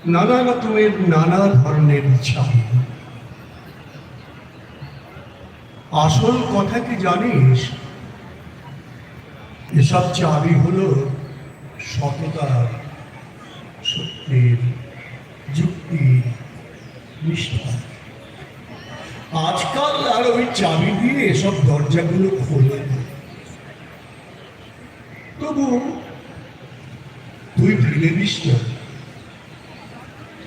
নানা রকমের নানা ধরনের চাবি। আসল কথা কি জানিস? এসব চাবি হলো সততার, সত্যের, যুক্তির, নিষ্ঠা। আজকাল আর ওই চাবি দিয়ে এসব দরজাগুলো খোলে না। তবু তুই ফিরে দিস না।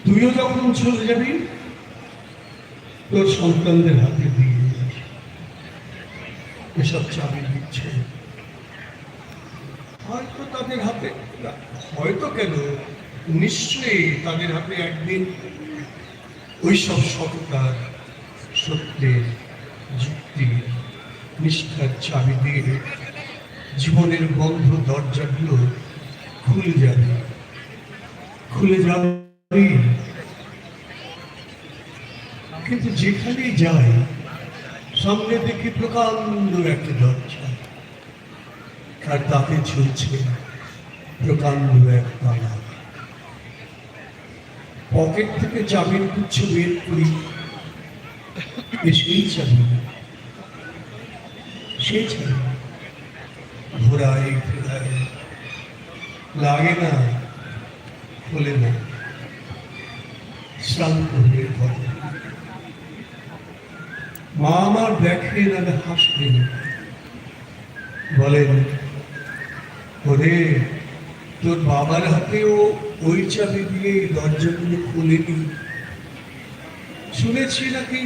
তুইও যখন চলে যাবি তোর সন্তানদের হাতে দিয়ে দিস এসব চাবি দিচ্ছে। হয়তো তাদের হাতে, হয়তো কেন, নিশ্চয়ই তাদের হাতে একদিন ওই সব সততার, সত্যের, যুক্তির, নিষ্ঠার চাবি দিয়ে জীবনের বন্ধ দরজাগুলো খুলে যাবে, খুলে যাবে। কিন্তু যেখানেই যাই সামনে দেখি প্রকাণ্ড একটা দরজা, আর তাতে ঝুলছে প্রকাণ্ড এক তালা। পকেট থেকে চাবির গুচ্ছ বের করি, সেই চাবি, সেই চাবি ঘোরাই ফেরাই, লাগে না, খোলে না, শ্রান্ত হয়ে পড়ে। মা আমার দেখেন আর হাসবেন, বলেন, ওরে তোর বাবার হাতেও ওই চাবি দিয়ে দরজাগুলো খুলেনি, শুনেছি নাকি